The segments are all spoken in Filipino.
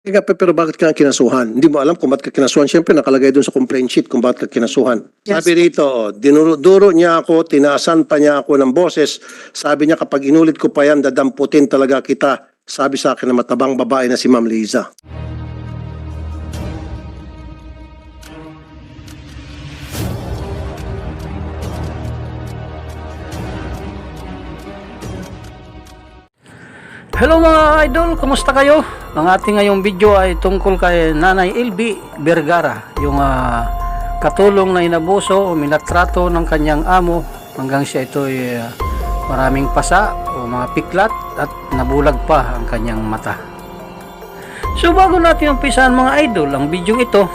Kaya, pero bakit ka kinasuhan? Hindi mo alam kung bakit ka kinasuhan. Siyempre, nakalagay doon sa complaint sheet kung bakit ka kinasuhan. Yes. Sabi rito, dinuro-duro niya ako, tinaasan pa niya ako ng boses. Sabi niya, kapag inulit ko pa yan, dadamputin talaga kita. Sabi sa akin na matabang babae na si Ma'am Liza. Hello mga idol, kumusta kayo? Ang ating ngayong video ay tungkol kay Nanay LB Vergara, yung katulong na inabuso o minatrato ng kanyang amo hanggang siya ito ay maraming pasa o mga piklat at nabulag pa ang kanyang mata. So bago natin umpisahan mga idol ang video ito,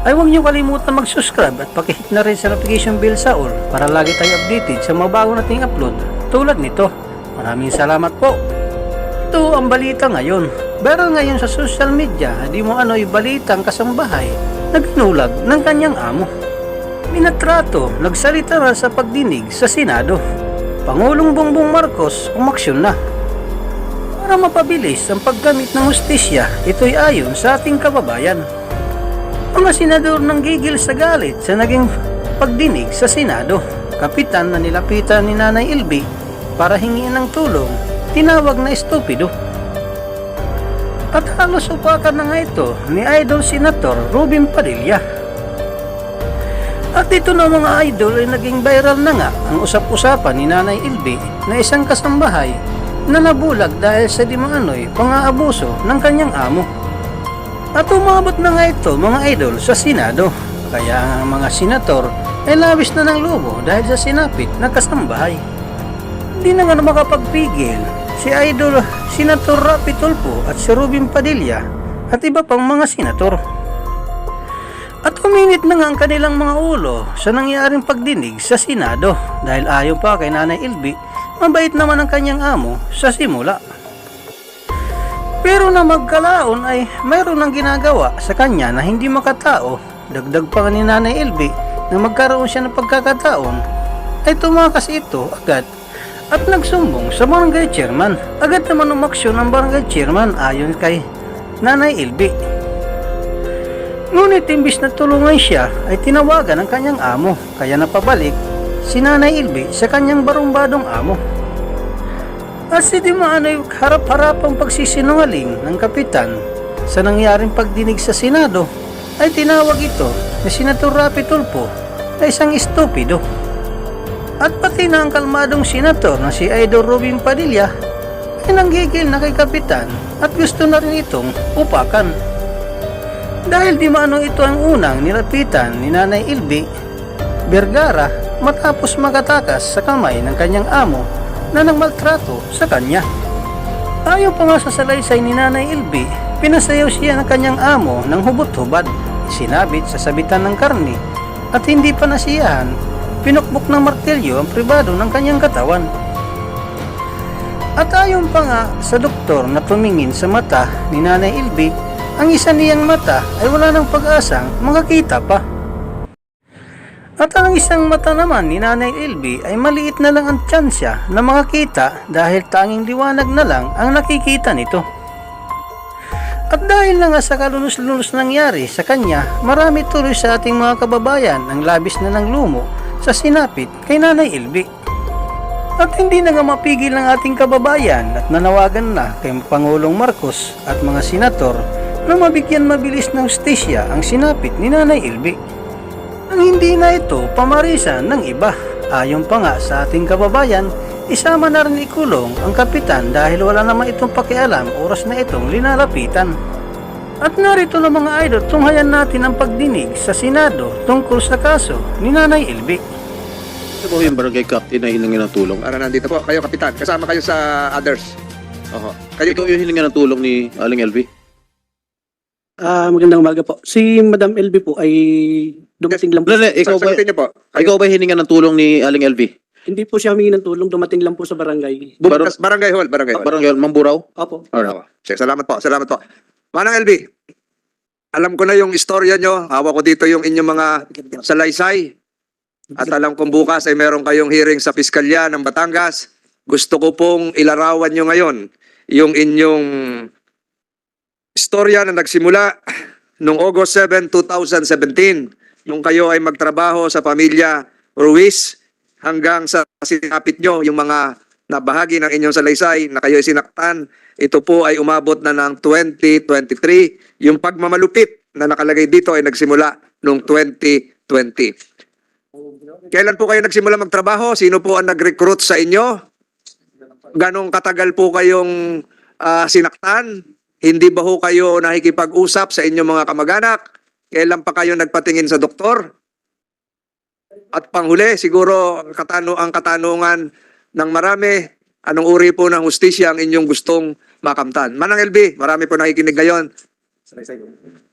ay huwag niyo kalimutan mag-subscribe at pakihit na rin sa notification bell sa all para lagi tayo updated sa mga bago nating upload tulad nito. Maraming salamat po. Ito ang balita ngayon. Pero ngayon sa social media, di mo ano'y balitang kasambahay na ginulag ng kanyang amo. Minatrato, nagsalita na sa pagdinig sa Senado. Pangulong Bongbong Marcos umaksyon na. Para mapabilis ang paggamit ng hustisya, ito'y ayon sa ating kababayan. Mga senador nang gigil sa galit sa naging pagdinig sa Senado. Kapitan na nilapitan ni Nanay LB para hingin ng tulong, tinawag na estupido. At halos upakan na nga ito ni Idol Senator Robin Padilla. At ito na mga idol ay naging viral na nga ang usap-usapan ni Nanay LB na isang kasambahay na nabulag dahil sa di maano'y pang-aabuso ng kanyang amo. At umabot na nga ito mga idol sa Senado. Kaya ang mga senator ay labis na ng lubo dahil sa sinapit na kasambahay. Hindi na nga makapagpigil si Idol Senator Rapi Tulfo at si Robin Padilla at iba pang mga senator. At uminit na nga ang kanilang mga ulo sa nangyaring pagdinig sa Senado dahil ayon pa kay Nanay LB, mabait naman ang kanyang amo sa simula. Pero na magkalaon ay mayroon ng ginagawa sa kanya na hindi makatao. Dagdag pa ni Nanay LB na magkaroon siya ng pagkakataon ay tumakas ito agad at nagsumbong sa barangay chairman. Agad naman umaksyon ng barangay chairman ayon kay Nanay LB. Ngunit imbis na tulungan siya ay tinawagan ng kanyang amo kaya napabalik si Nanay LB sa kanyang barumbadong amo. At si di maano'y harap-harapang pagsisinungaling ng kapitan sa nangyaring pagdinig sa Senado ay tinawag ito ni Senator Rapi Tulfo na isang estupido. At pati na ang kalmadong senator na si Idol Robin Padilla ay nanggigil na kay kapitan at gusto na rin itong upakan. Dahil di maano ito ang unang nilapitan ni Nanay LB Vergara matapos magatakas sa kamay ng kanyang amo na nangmaltrato sa kanya. Ayon pa nga sa salaysay ni Nanay LB, pinasayaw siya ng kanyang amo ng hubot-hubad, sinabit sa sabitan ng karni at hindi pa nasiyahan, pinukbok ng martilyo ang pribado ng kanyang katawan. At ayon pa nga sa doktor na tumingin sa mata ni Nanay LB, ang isa niyang mata ay wala ng pag-asang makakita pa. At ang isang mata naman ni Nanay LB ay maliit na lang ang tsansya na makakita dahil tanging liwanag na lang ang nakikita nito. At dahil na nga sa kalunos-lunos nangyari sa kanya, marami tuloy sa ating mga kababayan ang labis na ng lumo sa sinapit kay Nanay LB. At hindi na nga mapigil ng ating kababayan at nanawagan na kay Pangulong Marcos at mga senator na mabigyan mabilis ng hustisya ang sinapit ni Nanay LB. Ang hindi na ito pamarisan ng iba. Ayon pa nga sa ating kababayan, isama na rin ikulong ang kapitan dahil wala naman itong pakialam oras na itong linalapitan. At narito na mga idol, tunghayan natin ang pagdinig sa Senado tungkol sa kaso ni Nanay LB. Ito po yung barangay captain na hiningi ng tulong. Para nandito po, kayo kapitan. Kasama kayo sa others. Oho. Kayo Ito yung hiningi ng tulong ni Aling LV. Magandang umaga po. Si Madam LB po ay dumating lang po. Sagutin niyo po. Ikaw ba hiningi ng tulong ni Aling LV? Hindi po siya humingi ng tulong, dumating lang po sa barangay. Barangay Hall, Barangay Hall. Barangay Mamburaw? Opo. Alright. Sige, salamat po, salamat po. Manang LB, alam ko na yung istorya nyo. Hawak ko dito yung inyong mga salaysay. At alam kong bukas ay meron kayong hearing sa Piskalya ng Batangas. Gusto ko pong ilarawan nyo ngayon yung inyong istorya na nagsimula noong August 7, 2017, nung kayo ay magtrabaho sa pamilya Ruiz hanggang sa sinapit nyo yung mga nabahagi ng inyong salaysay na kayo ay sinaktan. Ito po ay umabot na ng 2023. Yung pagmamalupit na nakalagay dito ay nagsimula noong 2020. Kailan po kayo nagsimula magtrabaho? Sino po ang nag-recruit sa inyo? Ganong katagal po kayong sinaktan? Hindi ba ho kayo nakikipag-usap sa inyong mga kamag-anak? Kailan pa kayo nagpatingin sa doktor? At panghuli, siguro ang katanungan ng marami, anong uri po ng hustisya ang inyong gustong makamtan? Manang LB, marami po nakikinig ngayon.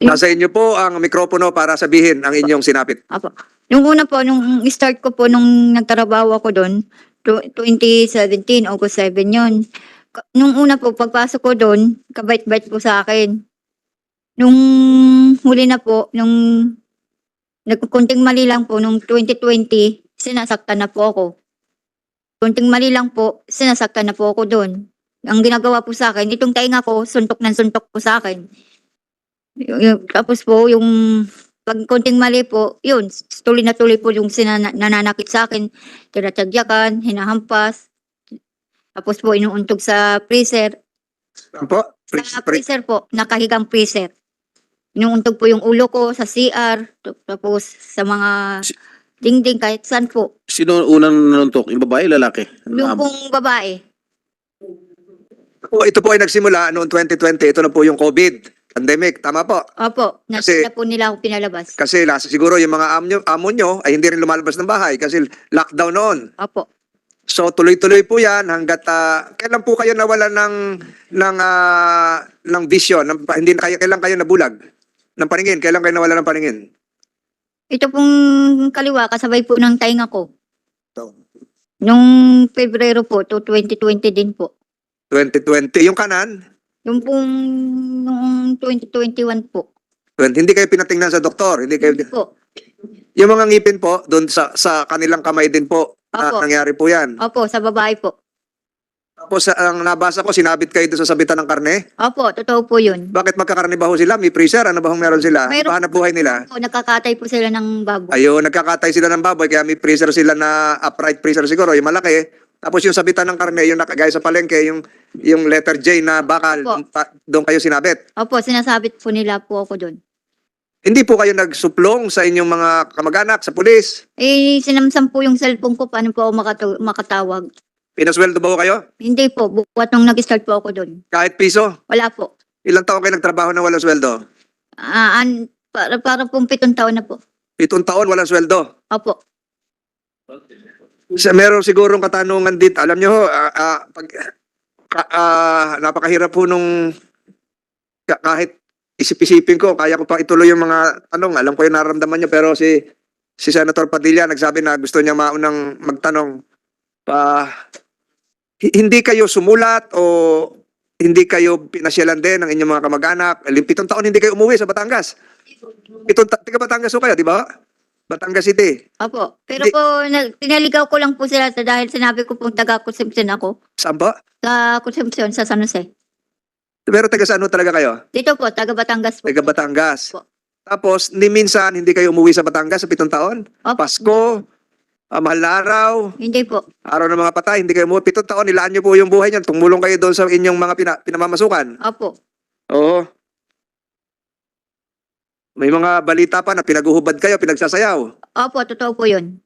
Nasa inyo po ang mikropono para sabihin ang inyong sinapit. Apo. Yung una po, nung start ko po, nung nagtrabaho ako doon, 2017, August 7 yun. Nung una po, pagpasok ko doon, kabait-bait po sa akin. Nung huli na po, nung nagkunting mali lang po, nung 2020, sinasaktan na po ako. Kunting mali lang po, sinasaktan na po ako doon. Ang ginagawa po sa akin, itong tainga ko, suntok ng suntok po sa akin. Tapos po, yung pag konting mali po, yun, tuloy na tuloy po yung nananakit sa akin. Tinatagyakan, hinahampas. Tapos po, inuuntog sa freezer. Ano po? Sa freezer po, nakahigang freezer. Inuuntog po yung ulo ko sa CR. Tapos sa mga dingding, kahit saan po. Sino unang nanuntok? Yung babae, lalaki? Yung pong babae. Ito po ay nagsimula noong 2020. Ito na po yung COVID pandemic. Tama po? Opo, Kasi- na po nila ako pinalabas. Kasi siguro yung mga amo nyo ay hindi rin lumalabas ng bahay kasi lockdown noon. Opo. So tuloy-tuloy po 'yan hangga't kailan po kayo nawala ng vision, hindi kayo kailan kayo nabulag ng paningin, kailan kayo nawala ng paningin? Ito pong kaliwa, kasabay po ng tainga ko. Nung Pebrero po, to 2020 din po. 2020 yung kanan, Yung pong noong 2021 po. hindi kayo pinatingnan sa doktor, hindi kayo Po. yung mga ngipin po doon sa kanilang kamay din po Opo. nangyari po 'yan. Opo, sa babae po. Tapos ang nabasa ko sinabit kayo doon sa sabitan ng karne. Opo, totoo po yun. Bakit magkakarne ba ho sila? May freezer, ano ba hong meron sila? Mayroon- Paano buhay nila? Po, nakakatay po sila ng baboy. Ayun, nagkakatay sila ng baboy, kaya may freezer sila na upright freezer siguro, yung malaki. Tapos yung sabitan ng karne, yung nakagaya sa palengke, yung letter J na bakal, Opo. doon kayo sinabit. Opo, sinasabit po nila po ako doon. Hindi po kayo nagsuplong sa inyong mga kamag-anak, sa pulis? Eh, sinamsam po yung cellphone ko, paano po ako makatawag. Pinasweldo ba ho kayo? Hindi po, buwat nung nag-start po ako doon. Kahit piso? Wala po. Ilang taon kayo nagtrabaho na walang sweldo? Para pong 7 taon na po. 7 taon walang sweldo. Opo. Meron sigurong katanungan dito. Alam nyo ho, napakahirap po nung kahit isip-isipin ko, kaya ko pa ituloy yung mga tanong. Alam ko yung nararamdaman nyo, pero si Senator Padilla nagsabi na gusto niya maunang magtanong. Hindi kayo sumulat o hindi kayo pinasyalan din ng inyong mga kamag-anak? 7 taon hindi kayo umuwi sa Batangas. Taga Batangas ho kayo, di ba? Batangas City. Opo. Pero Hindi- po, pinaligaw ko lang po sila dahil sinabi ko pong taga-Consumption ako. Saan ba? Sa Consumption, sa San Jose. Pero taga saan ho talaga kayo? Dito po, taga Batangas po. Taga Batangas. Opo. Tapos, ni minsan, hindi kayo umuwi sa Batangas sa 7 taon? Opo. Pasko, mahal na araw, Hindi po. araw ng mga patay, hindi kayo umuwi. 7 taon, nilaan nyo po yung buhay niyan. Tumulong kayo doon sa inyong mga pinamamasukan. Opo. Oo. May mga balita pa na pinaguhubad kayo, pinagsasayaw. Opo, totoo po yun.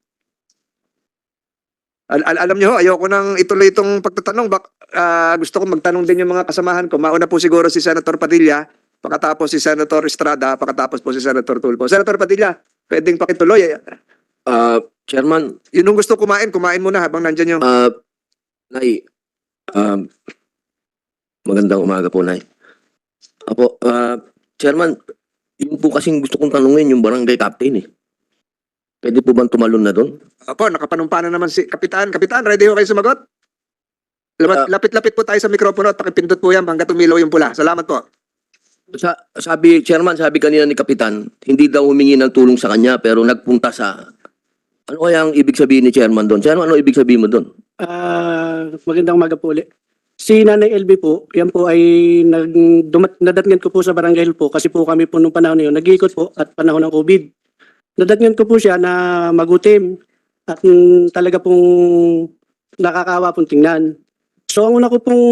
Alam nyo, ayoko nang ituloy itong pagtatanong. Gusto ko magtanong din yung mga kasamahan ko. Mauna po siguro si Senator Padilla, pakatapos si Senator Estrada, pakatapos po si Senator Tulfo. Senator Padilla, pwedeng pakituloy. Chairman, Yun yung gusto kumain muna habang nandyan yung... Nay, magandang umaga po, Nay. Apo, Chairman, yun po kasing gusto kong tanungin yung barangay captain eh. Pwede po bang tumalon na doon? Apo, nakapanumpa na naman si Kapitan. Kapitan, ready ho kayo sumagot? Lapit-lapit po tayo sa mikropono at pakipindot po yan hanggang tumilaw yung pula. Salamat po. Chairman, sabi kanina ni Kapitan, hindi daw humingi ng tulong sa kanya pero nagpunta sa... Ano kaya ang ibig sabihin ni Chairman doon? Chairman, ano ibig sabihin mo doon? Magandang umaga po ulit. Si Nanay LB po, yan po ay nadatngan ko po sa barangay hall po kasi po kami po nung panahon na yun, nag-iikot po at panahon ng COVID. Nadatngan ko po siya na magutim at talaga pong nakakaawa pong tingnan. So ang una ko pong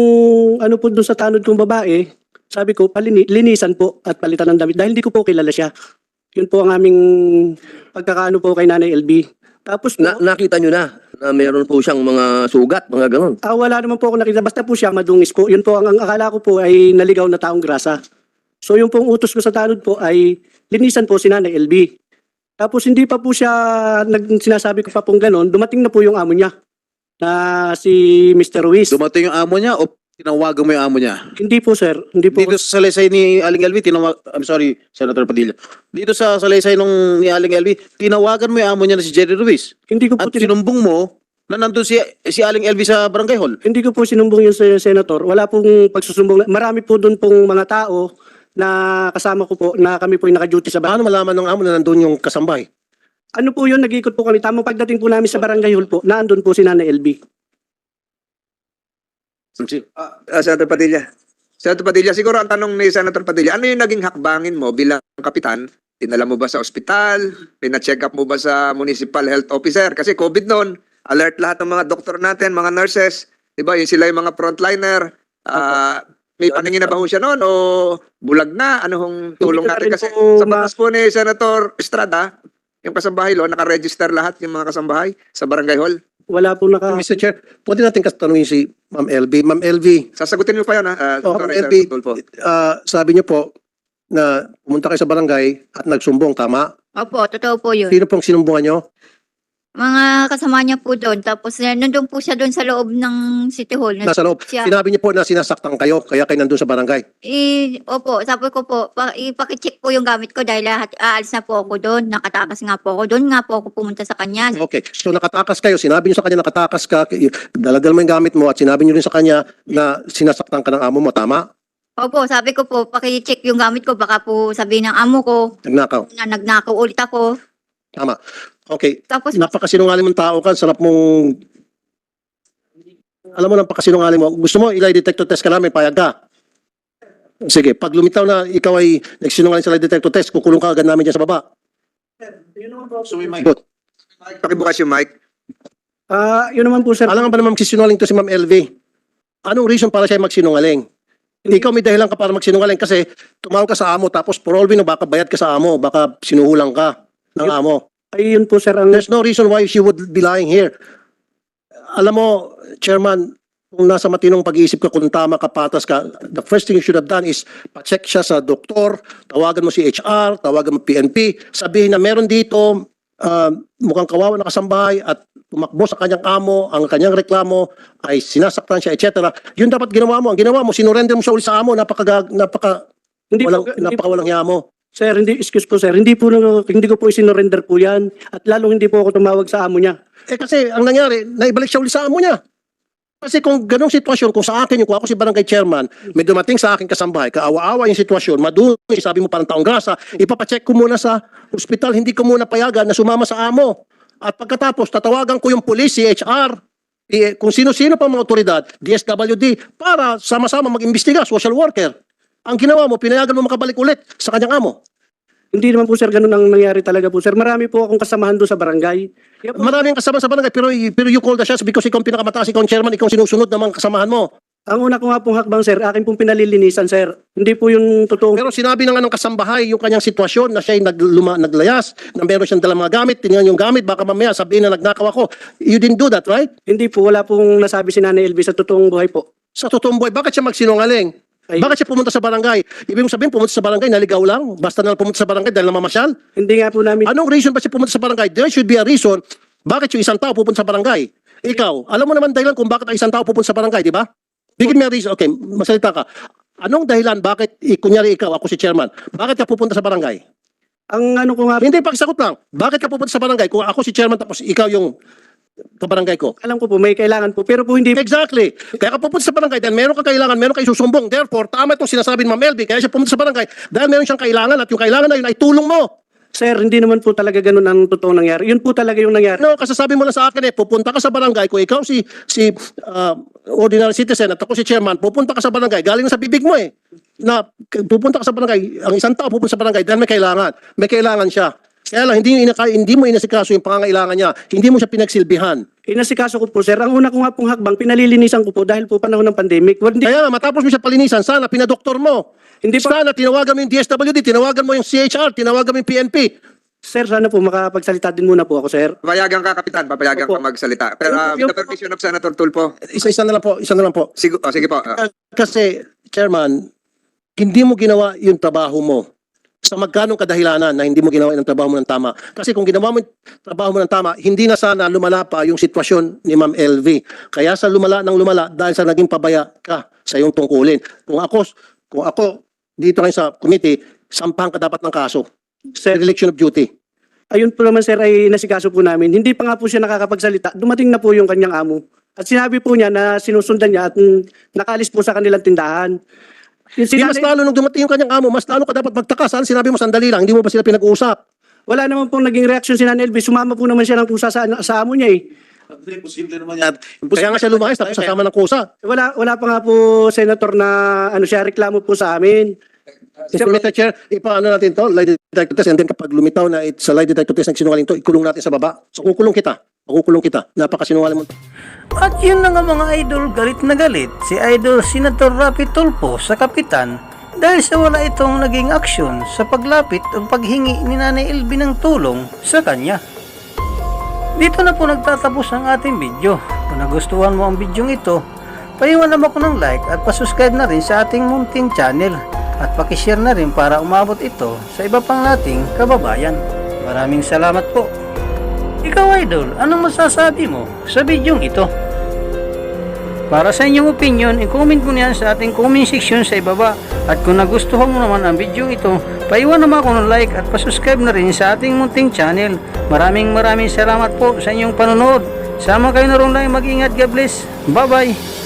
ano po dun sa tanod kong babae, sabi ko linisan po at palitan ng damit dahil hindi ko po kilala siya. Yun po ang aming pagkakaano po kay Nanay LB. Tapos po, Nakita nyo na meron po siyang mga sugat, mga ganon. wala naman po ako nakita. Basta po siya madungis po. Yun po ang akala ko po ay naligaw na taong grasa. So yung pong utos ko sa tanod po ay linisan po si Nanay LB. Tapos hindi pa po siya sinasabi ko pa pong ganon, dumating na po yung amo niya na si Mr. Ruiz. Dumating yung amo niya o tinawagan mo yung amo niya? Hindi po sir, hindi po. Dito sa salaysay ni Aling LV, I'm sorry, Senator Padilla. Dito sa salaysay ni Aling LV, tinawagan mo yung amo niya na si Jerry Ruiz. Hindi ko po At sinumbong mo na nandun si Aling LV sa barangay hall. hindi ko po sinumbong yung senator. Wala pong pagsusumbong. Marami po doon pong mga tao na kasama ko po na kami po yung naka-duty sa bahay. Paano malaman ng amo na nandun yung kasambahay? Ano po yun, nag-ikot po kami. Tamang pagdating po namin sa barangay hall po, naandun po si Nanay LB. Senator Padilla. Senator Padilla, siguro ang tanong ni Senator Padilla, ano yung naging hakbangin mo bilang kapitan? Dinala mo ba sa ospital? Pina-check up mo ba sa municipal health officer? Kasi COVID noon, alert lahat ng mga doktor natin, mga nurses. Diba, yun sila yung mga frontliner. May paningin na ba ho siya noon o bulag na? Ano hong tulong Hindi ko na natin? rin Kasi po sa batas po ni Senator Estrada, yung kasambahay lo, naka-register lahat yung mga kasambahay sa barangay hall. Wala po Mr. Chair, pwede natin tanungin si Ma'am LV. Ma'am LV, Sasagutin mo pa yun, ha? Ma'am Sorry, LV, Sir Tulfo. sabi niyo po na pumunta kayo sa barangay at nagsumbong, tama? Opo, totoo po yun. Sino pong sinumbungan niyo? Mga kasama niya po doon. Tapos nandun po siya doon sa loob ng City Hall. Nasa loob. Siya. Sinabi niyo po na sinasaktan kayo, kaya kayo nandun sa barangay. Opo, sabi ko po, ipakicheck po yung gamit ko dahil aalis na po ako doon. Nakatakas nga po ako doon. Nga po ako pumunta sa kanya. Okay. So nakatakas kayo, sinabi niyo sa kanya nakatakas ka, daladal mo yung gamit mo at sinabi niyo rin sa kanya na sinasaktan ka ng amo mo, tama? Opo, sabi ko po, pakicheck yung gamit ko. Baka po sabihin ng amo ko Nagnakaw. na nagnakaw ulit ako. Tama. Okay. Tapos Napakasinungaling mong tao ka, sarap mong... Alam mo, napakasinungaling mo. Gusto mo, ilay detector test ka namin, payag ka. Sige, pag lumitaw na ikaw ay nagsinungaling sa lie detector test, kukulong ka agad namin dyan sa baba. Good. Pakibukas yung mic. Yun naman po sir. Alam nga ba naman magsisinungaling to si Ma'am LV? Anong reason para siya magsinungaling? Ikaw may dahilan ka para magsinungaling kasi tumawag ka sa amo tapos for all we know, baka bayad ka sa amo, baka sinuhulang ka ng amo. Ay yun po sir ang There's no reason why she would be lying here. Alam mo, Chairman, kung nasa matinong pag-iisip ka, kung tama ka, patas ka, the first thing you should have done is pa-check siya sa doktor, tawagan mo si HR, tawagan mo PNP, sabihin na meron dito, mukhang kawawa na kasambahay at tumakbo sa kanyang amo, ang kanyang reklamo ay sinasaktan siya, etc. Yun dapat ginawa mo. Ang ginawa mo, sinurrender mo siya uli sa amo, hindi napakawalang hiya mo. Sir, excuse po sir, hindi ko po isinorender po yan at lalong hindi po ako tumawag sa amo niya. Kasi ang nangyari, naibalik siya uli sa amo niya. Kasi kung ganong sitwasyon, kung sa akin yung kung ako si barangay chairman, may dumating sa akin kasambahay, kaawa-awa yung sitwasyon, madumi, sabi mo parang taong grasa, ipapacheck ko muna sa ospital, hindi ko muna payagan na sumama sa amo. At pagkatapos, tatawagan ko yung police, si HR, kung sino-sino pa mga otoridad, DSWD, para sama-sama mag-imbestiga, social worker. Ang ginawa mo, pinayagan mo makabalik ulit sa kanyang amo. Hindi naman po sir ganun ang nangyari talaga po sir. Marami po akong kasamahan doon sa barangay. Kaya po, Maraming kasama sa barangay, pero you call the shots because ikaw ang pinakamataas, ikaw ang chairman, ikaw ang sinusunod ng mga kasamahan mo. ang una ko nga pong hakbang sir, akin pong pinalilinisan sir. Hindi po yung totoong Pero sinabi na nga ng kasambahay yung kanyang sitwasyon na siya'y naglayas, na meron siyang dalang mga gamit, tingnan yung gamit, baka mamaya sabihin na nagnakaw ako. You didn't do that, right? hindi po, wala pong nasabi si Nanay Elvis sa totoong buhay po. Sa totoong buhay, bakit siya magsinungaling? Ay, Bakit siya pumunta sa barangay? Ibig mong sabihin, pumunta sa barangay, naligaw lang? Basta na lang pumunta sa barangay dahil namamasyal? hindi nga po namin, Anong reason ba siya pumunta sa barangay? There should be a reason bakit yung isang tao pupunta sa barangay. Ikaw, alam mo naman dahilan kung bakit ang isang tao pupunta sa barangay, di ba? Bigyan mo reason. Okay, masalita ka. Anong dahilan bakit, kunyari ikaw, ako si chairman, bakit ka pupunta sa barangay? ang ano ko nga, Hindi, pagsagot lang. Bakit ka pupunta sa barangay? Kung ako si chairman tapos ikaw yung kabarangay ko. alam ko po, may kailangan po. Pero po hindi, Exactly. Kaya ka pupunta sa barangay dahil meron ka kailangan, meron kayo susumbong. Therefore, tama itong sinasabi ni Ma'am Elby. Kaya siya pumunta sa barangay dahil meron siyang kailangan at yung kailangan na yun ay tulong mo. Sir, hindi naman po talaga ganun ang totoong nangyari. Yun po talaga yung nangyari. No, kasasabi mo lang sa akin pupunta ka sa barangay, kung ikaw si ordinary citizen at ako si chairman, pupunta ka sa barangay, galing na sa bibig mo na pupunta ka sa barangay, ang isang tao pupunta sa barangay dahil may kailangan siya. Kaya lang, hindi mo inasikaso yung pangangailangan niya, hindi mo siya pinagsilbihan. Inasikaso ko po, sir. Ang una ko nga pong hakbang, pinalilinisan ko po dahil po panahon ng pandemic. Hindi, Kaya nga, matapos mo siya palinisan, sana pinadoktor mo. hindi po, Sana tinawagan mo yung DSWD, tinawagan mo yung CHR, tinawagan mo yung PNP. sir, sana po makapagsalita din muna po ako, sir. Papayagan ka, Kapitan. Papayagan Opo. ka magsalita. Pero with the permission of Senator Tulfo. Isa na lang po. Sige po. Kasi, Chairman, hindi mo ginawa yung trabaho mo sa magkanong kadahilanan na hindi mo ginawa yung trabaho mo ng tama. Kasi kung ginawa mo yung trabaho mo ng tama, hindi na sana lumala pa yung sitwasyon ni Ma'am LV. Kaya sa lumala dahil sa naging pabaya ka sa iyong tungkulin. Kung ako dito ngayon sa committee, sampahan ka dapat ng kaso. Sir, Dereliction of duty. ayun po naman, sir, ay nasikaso po namin. Hindi pa nga po siya nakakapagsalita. Dumating na po yung kanyang amo. At sinabi po niya na sinusundan niya at nakalis po sa kanilang tindahan. Di mas lalo nung dumating yung kanyang amo, mas lalo ka dapat magtaka. Sana sinabi mo sandali lang, hindi mo ba sila pinag-uusap? Wala naman pong naging reaksyon si Nanay Elvis. Sumama po naman siya ng kusa sa amo niya eh. Imposible naman yan. Kaya nga siya lumayas, tapos sasama ng kusa. Wala pa nga po, Senator, na siya reklamo po sa amin. Mr. Chair, ipaano natin to, lie detector test, and then kapag lumitaw na sa lie detector test nagsinungaling to, ikulong natin sa baba. So kukulong kita. Napakasinungaling mo. At yun na nga mga idol, galit na galit si Idol Senator Rapi Tulfo sa kapitan dahil sa wala itong naging aksyon sa paglapit o paghingi ni Nanay LV ng tulong sa kanya. Dito na po nagtatapos ang ating video. Kung nagustuhan mo ang video ito, paiwan naman ko ng like at pasubscribe na rin sa ating munting channel at pakishare na rin para umabot ito sa iba pang nating kababayan. Maraming salamat po. Ikaw, Idol, anong masasabi mo sa bidyong ito? Para sa inyong opinion, i-comment mo niyan sa ating comment section sa ibaba. At kung nagustuhan mo naman ang bidyong ito, paiwan naman ako ng like at pasubscribe na rin sa ating munting channel. Maraming salamat po sa inyong panonood. Sama kayo na rin lang, mag-ingat, God bless. Bye-bye!